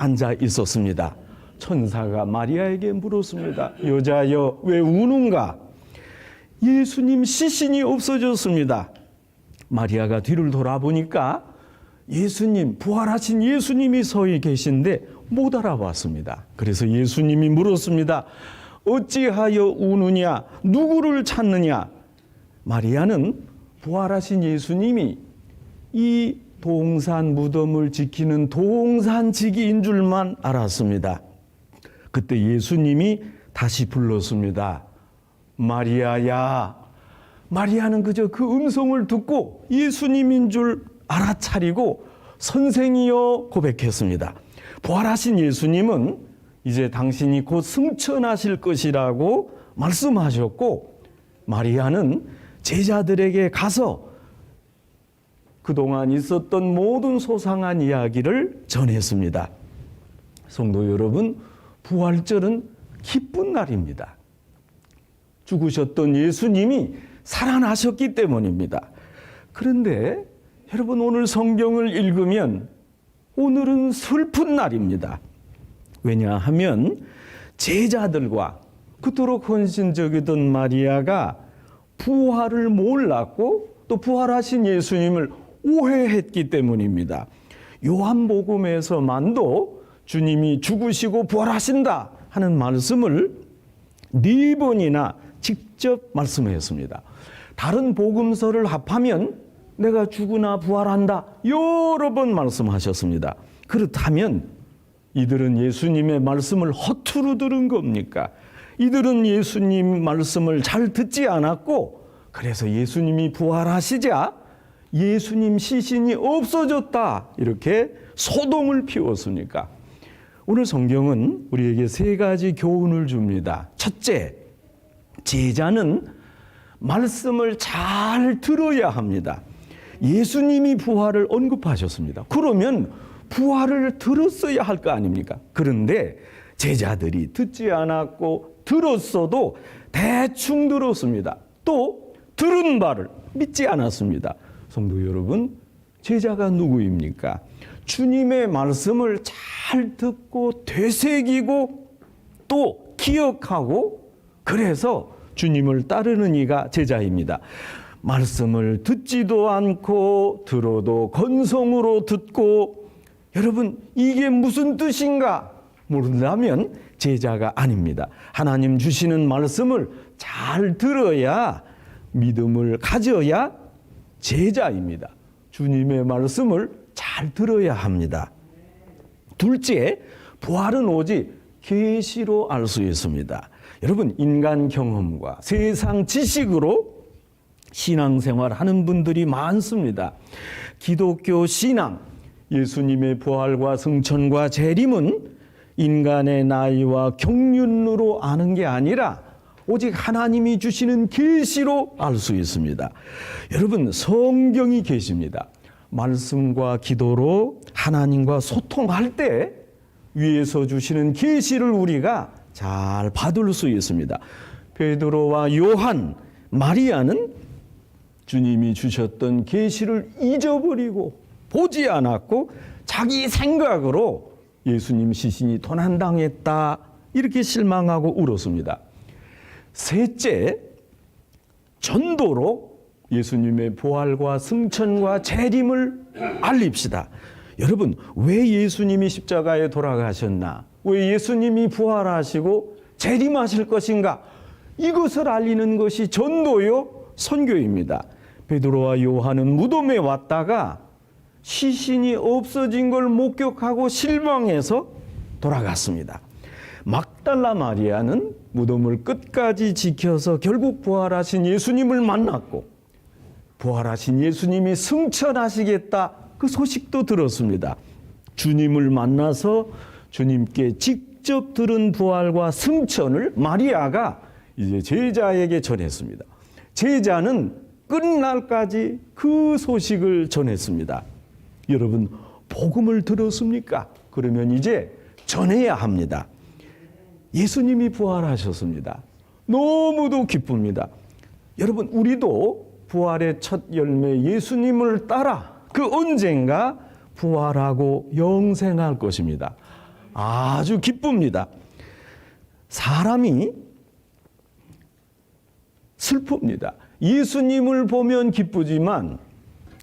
앉아 있었습니다. 천사가 마리아에게 물었습니다. 여자여, 왜 우는가? 예수님 시신이 없어졌습니다. 마리아가 뒤를 돌아보니까 예수님, 부활하신 예수님이 서 계신데 못 알아봤습니다. 그래서 예수님이 물었습니다. 어찌하여 우느냐? 누구를 찾느냐? 마리아는 부활하신 예수님이 이 동산 무덤을 지키는 동산지기인 줄만 알았습니다. 그때 예수님이 다시 불렀습니다. 마리아야. 마리아는 그저 그 음성을 듣고 예수님인 줄 알아차리고 선생이여 고백했습니다. 부활하신 예수님은 이제 당신이 곧 승천하실 것이라고 말씀하셨고, 마리아는 제자들에게 가서 그동안 있었던 모든 소상한 이야기를 전했습니다. 성도 여러분, 부활절은 기쁜 날입니다. 죽으셨던 예수님이 살아나셨기 때문입니다. 그런데 여러분, 오늘 성경을 읽으면 오늘은 슬픈 날입니다. 왜냐하면 제자들과 그토록 헌신적이던 마리아가 부활을 몰랐고 또 부활하신 예수님을 오해했기 때문입니다. 요한복음에서만도 주님이 죽으시고 부활하신다 하는 말씀을 4번이나 직접 말씀했습니다. 다른 복음서를 합하면 내가 죽으나 부활한다 여러 번 말씀하셨습니다. 그렇다면 이들은 예수님의 말씀을 허투루 들은 겁니까? 이들은 예수님 말씀을 잘 듣지 않았고, 그래서 예수님이 부활하시자 예수님 시신이 없어졌다 이렇게 소동을 피웠습니까? 오늘 성경은 우리에게 3가지 교훈을 줍니다. 첫째, 제자는 말씀을 잘 들어야 합니다. 예수님이 부활을 언급하셨습니다. 그러면 부활을 들었어야 할 거 아닙니까? 그런데 제자들이 듣지 않았고 들었어도 대충 들었습니다. 또 들은 바를 믿지 않았습니다. 성도 여러분, 제자가 누구입니까? 주님의 말씀을 잘 듣고 되새기고 또 기억하고 그래서 주님을 따르는 이가 제자입니다. 말씀을 듣지도 않고 들어도 건성으로 듣고, 여러분 이게 무슨 뜻인가 모른다면 제자가 아닙니다. 하나님 주시는 말씀을 잘 들어야 믿음을 가져야 제자입니다. 주님의 말씀을 잘 들어야 합니다. 둘째, 부활은 오직 계시로 알 수 있습니다. 여러분, 인간 경험과 세상 지식으로 신앙생활 하는 분들이 많습니다. 기독교 신앙, 예수님의 부활과 승천과 재림은 인간의 나이와 경륜으로 아는 게 아니라 오직 하나님이 주시는 계시로 알 수 있습니다. 여러분, 성경이 계십니다. 말씀과 기도로 하나님과 소통할 때 위에서 주시는 계시를 우리가 잘 받을 수 있습니다. 베드로와 요한, 마리아는 주님이 주셨던 계시를 잊어버리고 보지 않았고 자기 생각으로 예수님 시신이 도난당했다 이렇게 실망하고 울었습니다. 셋째, 전도로 예수님의 부활과 승천과 재림을 알립시다. 여러분, 왜 예수님이 십자가에 돌아가셨나? 왜 예수님이 부활하시고 재림하실 것인가? 이것을 알리는 것이 전도요, 선교입니다. 베드로와 요한은 무덤에 왔다가 시신이 없어진 걸 목격하고 실망해서 돌아갔습니다. 막달라 마리아는 무덤을 끝까지 지켜서 결국 부활하신 예수님을 만났고, 부활하신 예수님이 승천하시겠다 그 소식도 들었습니다. 주님을 만나서 주님께 직접 들은 부활과 승천을 마리아가 이제 제자에게 전했습니다. 제자는 끝날까지 그 소식을 전했습니다. 여러분, 복음을 들었습니까? 그러면 이제 전해야 합니다. 예수님이 부활하셨습니다. 너무도 기쁩니다. 여러분, 우리도 부활의 첫 열매 예수님을 따라 그 언젠가 부활하고 영생할 것입니다. 아주 기쁩니다. 사람이 슬픕니다. 예수님을 보면 기쁘지만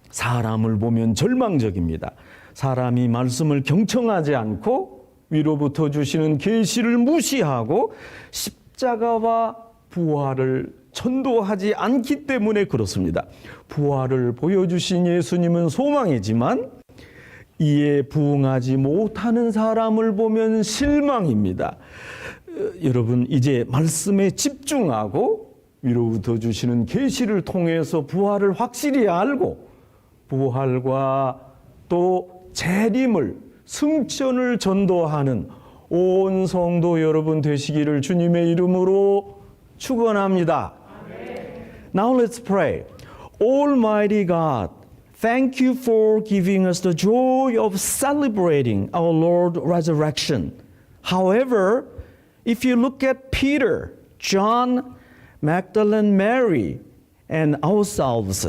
사람을 보면 절망적입니다. 사람이 말씀을 경청하지 않고 위로부터 주시는 계시를 무시하고 십자가와 부활을 전도하지 않기 때문에 그렇습니다. 부활을 보여주신 예수님은 소망이지만 이에 부응하지 못하는 사람을 보면 실망입니다. 여러분, 이제 말씀에 집중하고 위로부터 주시는 계시를 통해서 부활을 확실히 알고 부활과 또 재림을, 승천을 전도하는 온 성도 여러분 되시기를 주님의 이름으로 축원합니다. Now let's pray. Almighty God, thank you for giving us the joy of celebrating our Lord's resurrection. However, if you look at Peter, John, Magdalene Mary, and ourselves,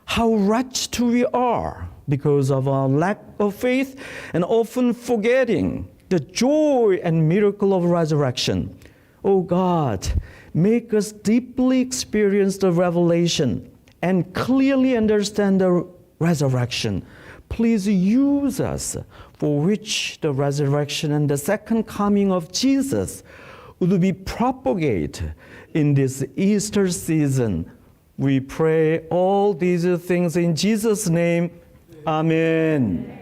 how wretched we are because of our lack of faith and often forgetting the joy and miracle of resurrection. Oh God, make us deeply experience the revelation and clearly understand the resurrection. Please use us for which the resurrection and the second coming of Jesus would be propagated in this Easter season. We pray all these things in Jesus' name. Amen.